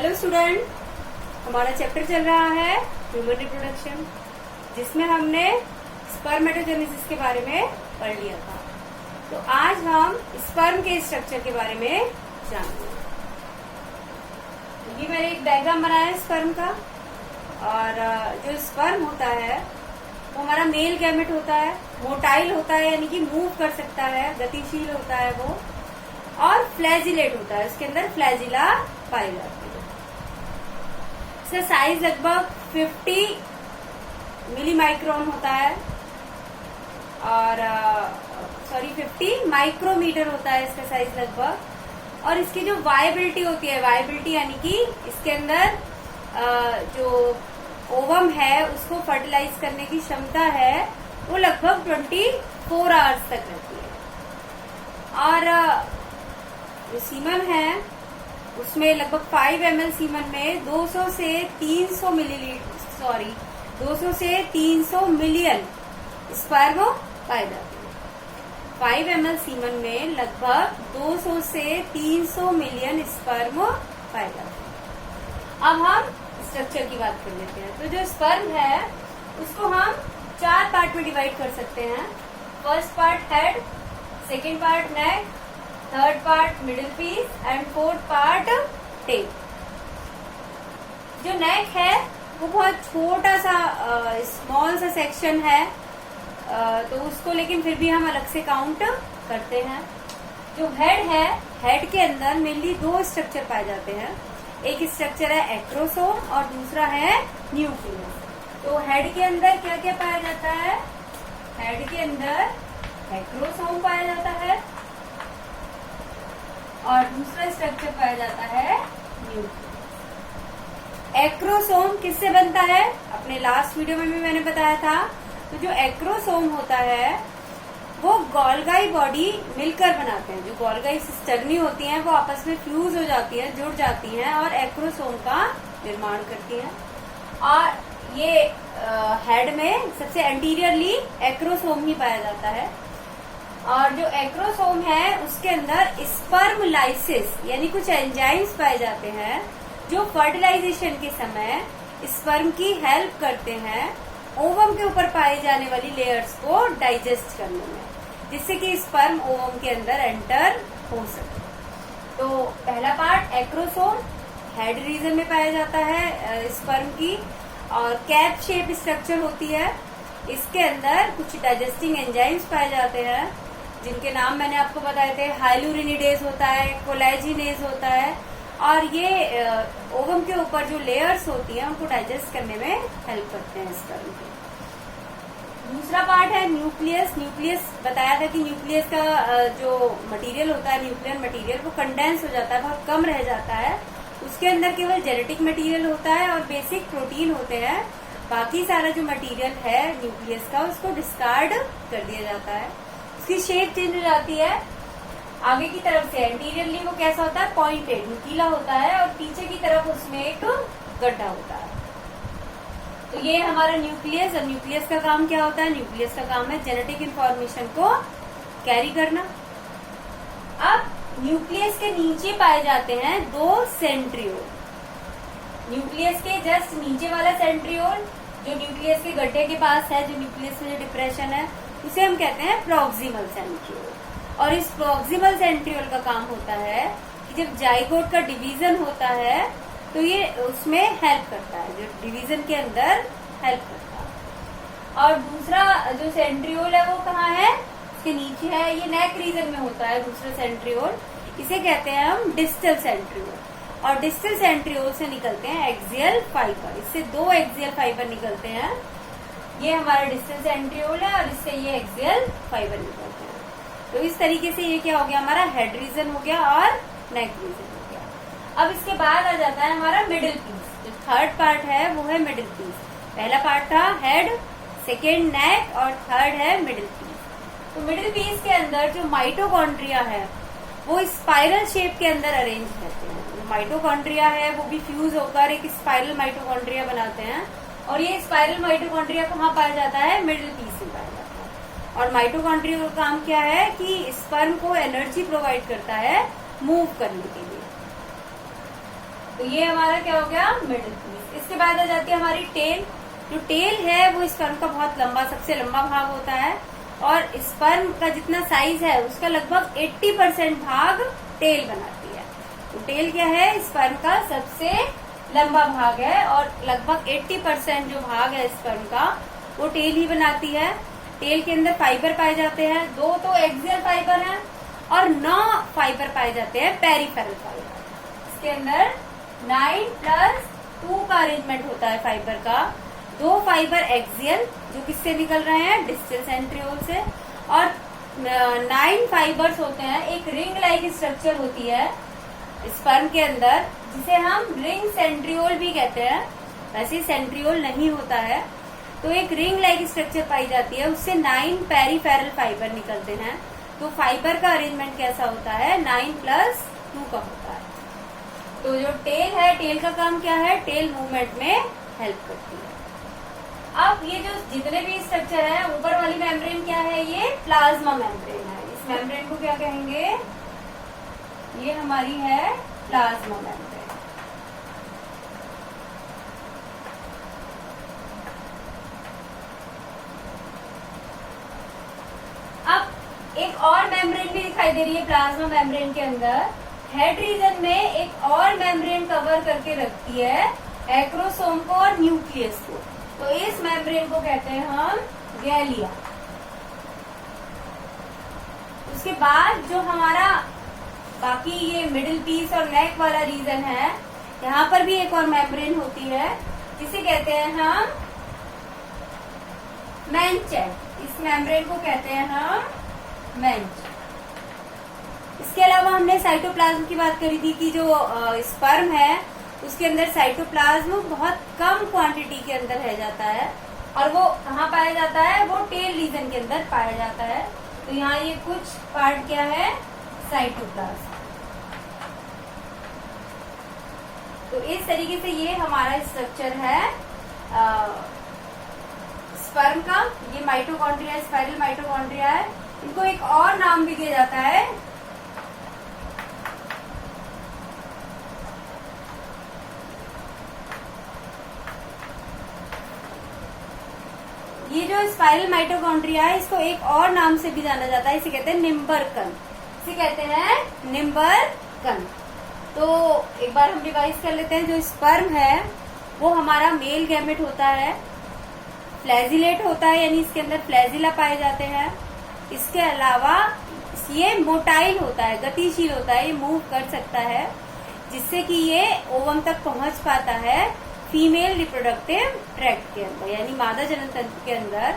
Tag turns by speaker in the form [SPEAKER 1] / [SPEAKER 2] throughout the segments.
[SPEAKER 1] Hello student, हमारा chapter चल रहा है ह्यूमन रिप्रोडक्शन, जिसमें हमने स्पर्मेटोजेनेसिस के बारे में पढ़ लिया था। तो आज हम स्पर्म के स्ट्रक्चर के बारे में जानेंगे। ये मैंने एक डायग्राम बनाया है स्पर्म का, और जो स्पर्म होता है वो हमारा मेल गैमेट होता है, मोटाइल होता है यानी कि मूव कर सकता है, गतिशील होता है वो, और फ्लैजिलेट होता है, उसके अंदर फ्लैजिला पाई जाती है। इसका साइज लगभग 50 मिली माइक्रोन होता है, और 50 माइक्रोमीटर होता है इसका साइज लगभग। और इसकी जो वायबिलिटी होती है, वायबिलिटी यानी कि इसके अंदर जो ओवम है उसको फर्टिलाइज करने की क्षमता है, वो लगभग 24 आवर्स तक रहती है। और जो सीमन है उसमें लगभग 5 ml सीमन में 200 से 300 मिलियन स्पर्म पाए जाते हैं। 5 ml सीमन में लगभग 200 से 300 मिलियन स्पर्म पाए जाते हैं। अब हम स्ट्रक्चर की बात कर लेते हैं। तो जो स्पर्म है उसको हम 4 पार्ट में डिवाइड कर सकते हैं। First part head, second part neck, third part middle piece and fourth part tail. जो नेक है वो बहुत छोटा सा स्मॉल सा सेक्शन है, तो उसको लेकिन फिर भी हम अलग से काउंट करते हैं। जो हेड है, हेड के अंदर मेनली 2 स्ट्रक्चर पाए जाते हैं। एक स्ट्रक्चर है एक्रोसोम और दूसरा है न्यूक्लियस। तो हेड के अंदर क्या क्या पाया जाता है? हेड के अंदर एक्रोसोम पाया जाता है और दूसरा स्ट्रक्चर पाया जाता है न्यूक्लियस। एक्रोसोम किससे बनता है? अपने लास्ट वीडियो में भी मैंने बताया था। तो जो एक्रोसोम होता है वो गोल्गाई बॉडी मिलकर बनाते हैं। जो गोल्गाई सिस्टर्नी होती हैं वो आपस में फ्यूज हो जाती है, जुड़ जाती हैं और एक्रोसोम का निर्माण करती हैं। और ये हेड में सबसे एंटीरियरली एक्रोसोम ही पाया जाता है। और जो एक्रोसोम है उसके अंदर स्पर्म लाइसिस यानी कुछ एंजाइम्स पाए जाते हैं जो फर्टिलाइजेशन के समय स्पर्म की हेल्प करते हैं ओवम के ऊपर पाई जाने वाली लेयर्स को डाइजेस्ट करने में, जिससे कि स्पर्म ओवम के अंदर एंटर हो सके। तो पहला पार्ट एक्रोसोम हेड रीजन में पाया जाता है स्पर्म की, और कैप शेप स्ट्रक्चर होती है। इसके अंदर कुछ डाइजेस्टिंग एंजाइम्स पाए जाते हैं जिनके नाम मैंने आपको बताए थे। हाइलुरिनिडेज होता है, कोलेजिनेज होता है, और ये ओवम के ऊपर जो लेयर्स होती हैं उनको डाइजेस्ट करने में हेल्प करते हैं स्पर्म के। दूसरा पार्ट है न्यूक्लियस। न्यूक्लियस बताया था कि न्यूक्लियस का जो मटेरियल होता है, न्यूक्लियर मटेरियल, वो कंडेंस हो जाता है, बहुत कम रह जाता है। उसके अंदर केवल जेनेटिक मटेरियल होता है और बेसिक प्रोटीन होते हैं। बाकी सारा जो मटेरियल है न्यूक्लियस का उसको डिस्कार्ड कर दिया जाता है। उसकी शेप चेंज हो जाती है। आगे की तरफ से एंटीरियरली वो कैसा होता है? पॉइंटेड, नुकीला होता है, और पीछे की तरफ उसमें एक गड्ढा होता है। तो ये हमारा न्यूक्लियस। और न्यूक्लियस का काम क्या होता है? न्यूक्लियस का काम है जेनेटिक इंफॉर्मेशन को कैरी करना। अब न्यूक्लियस के नीचे पाए जाते हैं 2 सेंट्रियोल। न्यूक्लियस के जस्ट नीचे वाला सेंट्रियोल जो न्यूक्लियस के गड्ढे के पास है, जो न्यूक्लियस में जो डिप्रेशन है, उसे हम कहते हैं प्रॉक्सिमल सेंट्रियोल। और इस प्रॉक्सिमल सेंट्रियोल का काम होता है कि जब जाइगोट का डिवीजन होता है तो ये उसमें हेल्प करता है, जो डिवीजन के अंदर हेल्प करता है। और दूसरा जो सेंट्रियोल है वो कहाँ है? इसके नीचे है, ये नेक रीजन में होता है दूसरा सेंट्रियोल। इसे कहते हैं हम डिस्टल सेंट्रियोल। और डिस्टल सेंट्रियोल से निकलते हैं एक्सियल फाइबर। इससे 2 एक्सियल फाइबर निकलते हैं। ये हमारा डिस्टल सेंट्रियोल है और इससे ये एक्सियल फाइबर निकलते हैं। तो इस तरीके से ये क्या हो गया? हमारा हेड रीजन हो गया और नेक रीजन हो गया। अब इसके बाद आ जाता है हमारा मिडिल पीस। जो थर्ड पार्ट है वो है मिडिल पीस। पहला पार्ट था हेड, सेकेंड नेक और थर्ड है मिडिल पीस। तो मिडिल पीस के अंदर जो माइटोकॉन्ड्रिया है वो स्पाइरल शेप के अंदर अरेंज रहते हैं। जो माइटोकॉन्ड्रिया है वो भी फ्यूज होकर एक स्पाइरल माइटोकॉन्ड्रिया बनाते हैं, और ये स्पाइरल माइटोकॉन्ड्रिया कहाँ पाया जाता है? मिडिल पीस में पाया जाता है। और माइटोकॉन्ड्रिया का काम क्या है कि स्पर्म को एनर्जी प्रोवाइड करता है मूव करने के लिए। तो ये हमारा क्या हो गया, मिडिल पीस। इसके बाद आ जाती है हमारी टेल। जो टेल है वो स्पर्म का बहुत लंबा, सबसे लंबा भाग होता है, और स्पर्म का जितना साइज है उसका लगभग 80% भाग टेल बनाती है। तो टेल क्या है, स्पर्म का सबसे लंबा भाग है, और लगभग 80% जो भाग है स्पर्म का वो टेल ही बनाती है। टेल के अंदर फाइबर पाए जाते हैं, 2 तो एक्सियल फाइबर हैं और 9 फाइबर पाए जाते हैं पेरिफेरल फाइबर। इसके अंदर 9+2 का अरेंजमेंट होता है फाइबर का। 2 फाइबर एक्सियल जो किससे निकल रहे हैं, डिस्टल सेंट्रियोल से, और 9 फाइबर्स होते हैं। एक रिंग लाइक स्ट्रक्चर होती है स्पर्म के अंदर जिसे हम रिंग सेंट्रियोल भी कहते हैं, वैसे सेंट्रियोल नहीं होता है। तो एक रिंग लाइक स्ट्रक्चर पाई जाती है, उससे 9 पेरिफेरल फाइबर निकलते हैं। तो फाइबर का अरेंजमेंट कैसा होता है, 9+2 का होता है। तो जो टेल है, टेल का काम क्या है, टेल मूवमेंट में हेल्प करती है। अब ये जो जितने भी स्ट्रक्चर है, ऊपर वाली मेम्ब्रेन क्या है, ये प्लाज्मा मेम्ब्रेन है। इस मेम्ब्रेन को क्या कहेंगे, ये हमारी है प्लाज्मा मेम्ब्रेन। अब एक और मेम्ब्रेन भी दिखाई दे रही है प्लाज्मा मेम्ब्रेन के अंदर। हेड रीजन में एक और मेम्ब्रेन कवर करके रखती है एक्रोसोम को और न्यूक्लियस को। तो इस मेम्ब्रेन को कहते हैं हम गैलिया। उसके बाद जो हमारा बाकी ये मिडिल पीस और नेक वाला रीजन है, यहाँ पर भी एक और मेम्ब्रेन होती है जिसे कहते हैं हम मेंचेट। इस मेम्ब्रेन को कहते हैं हम मेंचेट। इसके अलावा हमने साइटोप्लाज्म की बात करी थी कि जो स्पर्म है उसके अंदर साइटोप्लाज्म बहुत कम क्वांटिटी के अंदर रह जाता है, और वो कहाँ पाया जाता है, वो टेल रीजन के अंदर पाया जाता है। तो यहाँ ये कुछ पार्ट क्या है, साइटोप्लाज्म। तो इस तरीके से ये हमारा स्ट्रक्चर है स्पर्म का। ये माइटोकॉन्ड्रिया, स्पाइरल माइटोकॉन्ड्रिया है। इनको एक और नाम भी दिया जाता है, ये जो स्पाइरल माइटोकॉन्ड्रिया है इसको एक और नाम से भी जाना जाता है, इसे कहते हैं निम्बरकन। इसे कहते हैं निम्बरकन। तो एक बार हम रिवाइज कर लेते हैं। जो स्पर्म है वो हमारा मेल गैमेट होता है, फ्लैजिलेट होता है, यानी इसके अंदर फ्लैजिला पाए जाते हैं। इसके अलावा ये मोटाइल होता है, गतिशील होता है, ये मूव कर सकता है, जिससे कि ये ओवम तक पहुंच पाता है फीमेल रिप्रोडक्टिव ट्रैक्ट के अंदर, यानी मादा जनन तंत्र के अंदर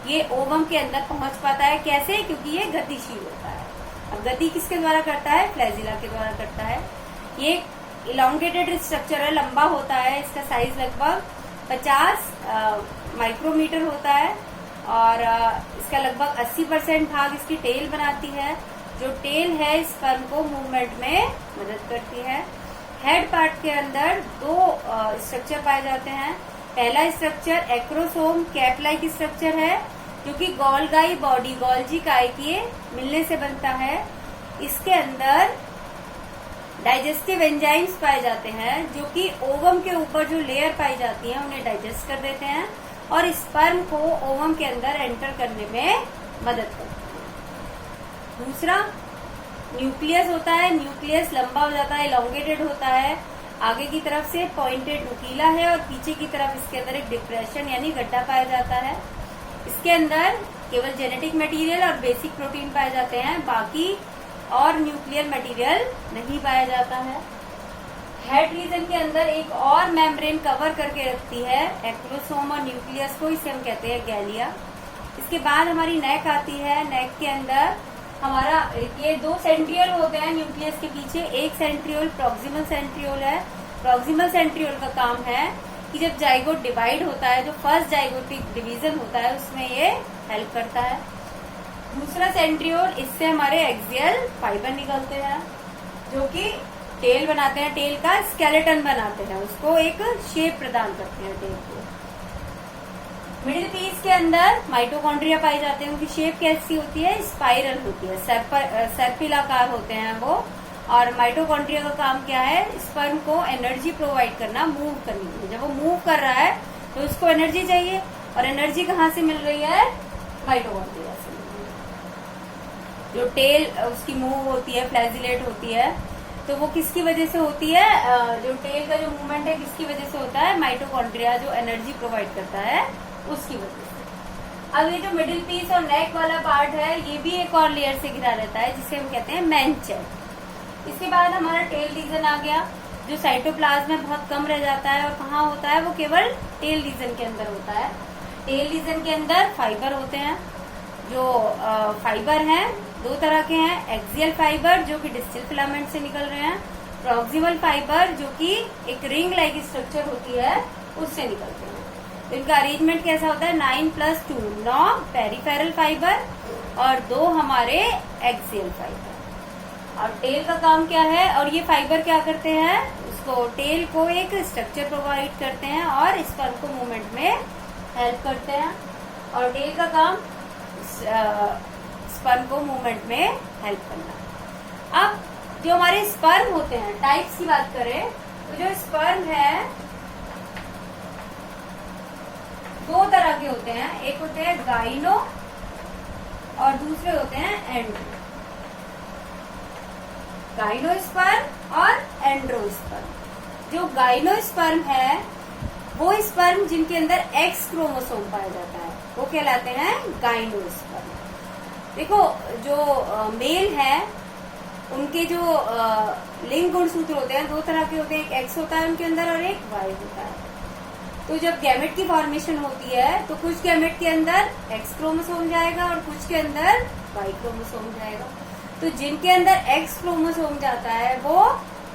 [SPEAKER 1] ये ओवम के अंदर पहुंच पाता है। कैसे, क्योंकि ये गतिशील होता है। अब गति किसके द्वारा करता है, फ्लैजिला के द्वारा करता है। ये इलांगेटेड स्ट्रक्चर है, लंबा होता है, इसका साइज लगभग 50 माइक्रोमीटर होता है, और इसका लगभग 80% भाग इसकी टेल बनाती है। जो टेल है स्पर्म को मूवमेंट में मदद करती है। हेड पार्ट के अंदर 2 स्ट्रक्चर पाए जाते हैं। पहला structure acrosome cap like structure है, जो कि गोल्गाई बॉडी, गोल्जी काय के मिलने से बनता है। इसके अंदर डाइजेस्टिव एंजाइम्स पाए जाते हैं, जो कि ओवम के ऊपर जो लेयर पाई जाती है उन्हें डाइजेस्ट कर देते हैं और स्पर्म को ओवम के अंदर एंटर करने में मदद करते हैं। दूसरा न्यूक्लियस होता है। न्यूक्लियस लंबा हो जाता है, इलांगेटेड होता है, आगे की तरफ से पॉइंटेड नुकीला है, और पीछे की तरफ इसके अंदर एक डिप्रेशन यानी गड्ढा पाया जाता है। इसके अंदर केवल जेनेटिक मटेरियल और बेसिक प्रोटीन पाए जाते हैं, बाकी और न्यूक्लियर मटेरियल नहीं पाया जाता है। हेड रीजन के अंदर एक और मेम्ब्रेन कवर करके रखती है एक्रोसोम और न्यूक्लियस को, इसे हम कहते हैं गैलिया। इसके बाद हमारी नेक आती है। नेक के अंदर हमारा ये 2 सेंट्रियोल होते हैं न्यूक्लियस के पीछे। एक सेंट्रियोल प्रॉक्सिमल सेंट्रियोल है। प्रॉक्सिमल सेंट्रियोल का काम है कि जब जाइगोट डिवाइड होता है, जो फर्स्ट जाइगोटिक डिवीजन होता है, उसमें ये हेल्प करता है। दूसरा सेंट्रियोल, इससे हमारे एक्सियल फाइबर निकलते हैं, जो कि टेल बनाते हैं, टेल का स्केलेटन बनाते हैं, उसको एक शेप प्रदान करते हैं टेल को। मिडिल पीस के अंदर माइटोकॉन्ड्रिया पाए जाते हैं। उनकी शेप कैसी होती है, स्पाइरल होती है, सर्पिलाकार होते हैं वो, और माइटोकॉन्ड्रिया का काम क्या है, स्पर्म को एनर्जी प्रोवाइड करना, मूव करने के लिए। जब वो मूव कर रहा है तो उसको एनर्जी चाहिए, और एनर्जी कहाँ से मिल रही है, माइटोकॉन्ड्रिया से। जो टेल उसकी मूव होती है, फ्लैजिलेट होती है, तो वो किसकी वजह से होती है, जो टेल का जो मूवमेंट है किसकी वजह से होता है, माइटोकॉन्ड्रिया जो एनर्जी प्रोवाइड करता है उसकी वजह से। अब ये जो मिडिल पीस और नेक वाला पार्ट है, ये भी एक और लेयर से घिरा रहता है, जिसे हम कहते हैं मेनचेस्ट। इसके बाद हमारा टेल रीजन आ गया, जो साइटोप्लाज्म में बहुत कम रह जाता है, और कहाँ होता है, वो केवल टेल रीजन के अंदर होता है। टेल रीजन के अंदर फाइबर होते हैं, जो फाइबर हैं दो तरह के हैं, एक्सियल फाइबर जो कि डिस्टल फिलामेंट से निकल रहे हैं, प्रॉक्सिमल फाइबर जो कि एक रिंग लाइक स्ट्रक्चर होती है उससे निकलते हैं। तो इनका अरेंजमेंट कैसा होता है, 9+2 9 पेरिफेरल फाइबर और 2 हमारे एक्सियल फाइबर। और टेल का काम क्या है, और ये फाइबर क्या करते हैं, उसको टेल को एक स्ट्रक्चर प्रोवाइड करते हैं और स्पर्म को मूवमेंट में हेल्प करते हैं। और टेल का काम स्पर्म को मूवमेंट में हेल्प करना। अब जो हमारे स्पर्म होते हैं, टाइप्स की बात करें तो जो स्पर्म है दो तरह के होते हैं, एक होते हैं गाइनो और दूसरे होते हैं एंड्रो। गाइनोस्पर्म और एंड्रोस्पर्म। जो गाइनोस्पर्म है वो स्पर्म जिनके अंदर एक्स क्रोमोसोम पाया जाता है, वो कहलाते हैं गाइनोस्पर्म। देखो जो मेल है उनके जो लिंग गुणसूत्र होते हैं दो तरह के होते हैं, एक एक्स होता है उनके अंदर और एक वाई होता है। तो जब गैमेट की फॉर्मेशन होती है तो कुछ गैमेट के अंदर एक्स क्रोमोसोम जाएगा और कुछ के अंदर वाई क्रोमोसोम जाएगा। तो जिनके अंदर एक्स क्रोमोसोम जाता है वो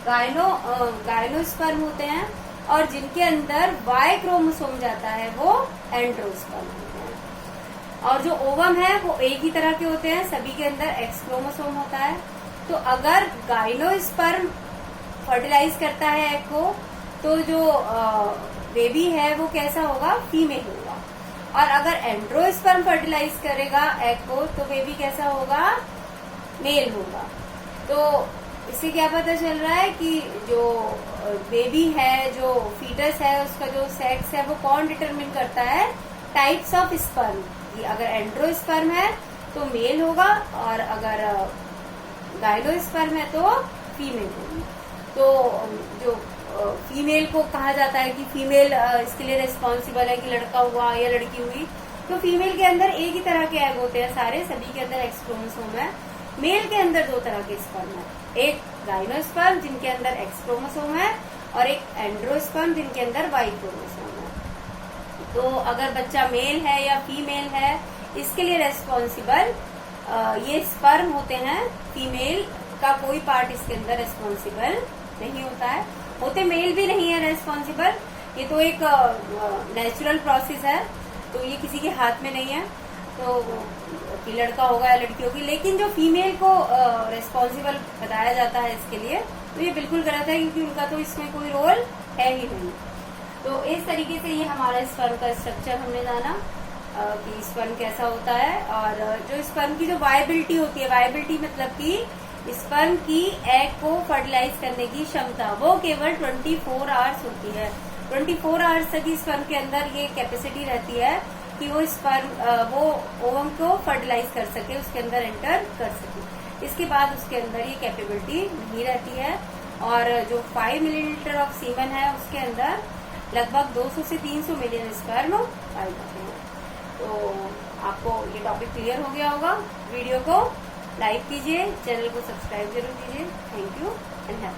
[SPEAKER 1] गाइनोस्पर्म होते हैं, और जिनके अंदर वाई क्रोमोसोम जाता है वो एंड्रोस्पर्म होते हैं। और जो ओवम है वो एक ही तरह के होते हैं, सभी के अंदर एक्स क्रोमोसोम होता है। तो अगर गाइनोस्पर्म फर्टिलाइज करता है एग को, तो जो बेबी है वो कैसा होगा, फीमेल होगा। और अगर एंड्रोस्पर्म फर्टिलाइज करेगा एग को तो बेबी कैसा होगा, मेल होगा। तो इससे क्या पता चल रहा है कि जो बेबी है, जो फीटस है, उसका जो सेक्स है वो कौन डिटरमिन करता है, टाइप्स ऑफ स्पर्म। अगर एंड्रोस्पर्म है तो मेल होगा और अगर गाइनोस्पर्म है तो फीमेल होगी। तो जो फीमेल को कहा जाता है कि फीमेल इसके लिए रिस्पॉन्सिबल है कि लड़का हुआ या लड़की हुई, तो फीमेल के अंदर एक ही तरह के एग होते हैं सारे, सभी के अंदर एक्स क्रोमोसोम है। मेल के अंदर दो तरह के स्पर्म है, एक गाइनोस्पर्म जिनके अंदर एक्स क्रोमोसोम है और एक एंड्रोस्पर्म जिनके अंदर वाई क्रोमोसोम है। तो अगर बच्चा मेल है या फीमेल है, इसके लिए रेस्पॉन्सिबल ये स्पर्म होते हैं। फीमेल का कोई पार्ट इसके अंदर रेस्पॉन्सिबल नहीं होता है, होते मेल भी नहीं है रेस्पॉन्सिबल। ये तो एक नेचुरल प्रोसेस है, तो ये किसी के हाथ में नहीं है तो कि लड़का होगा या लड़की होगी। लेकिन जो फीमेल को रेस्पॉन्सिबल बताया जाता है इसके लिए, तो ये बिल्कुल गलत है, क्योंकि उनका तो इसमें कोई रोल है ही नहीं। तो इस तरीके से ये हमारा स्पर्म का स्ट्रक्चर हमने जाना कि स्पर्म कैसा होता है। और जो स्पर्म की जो वायबिलिटी होती है, वायबिलिटी मतलब कि स्पर्म की एग को फर्टिलाइज करने की क्षमता, वो केवल 24 आवर्स होती है। 24 आवर्स तक स्पर्म के अंदर ये कैपेसिटी रहती है कि वो स्पर्म वो ओवम को फर्टिलाइज कर सके, उसके अंदर एंटर कर सके। इसके बाद उसके अंदर ये कैपेबिलिटी नहीं रहती है। और जो 5 मिलीलीटर ऑफ सीमन है उसके अंदर लगभग 200 से 300 मिलियन स्पर्म पाए जाते हैं। तो आपको ये टॉपिक क्लियर हो गया होगा। वीडियो को लाइक कीजिए, चैनल को सब्सक्राइब जरूर कीजिए। Thank you and have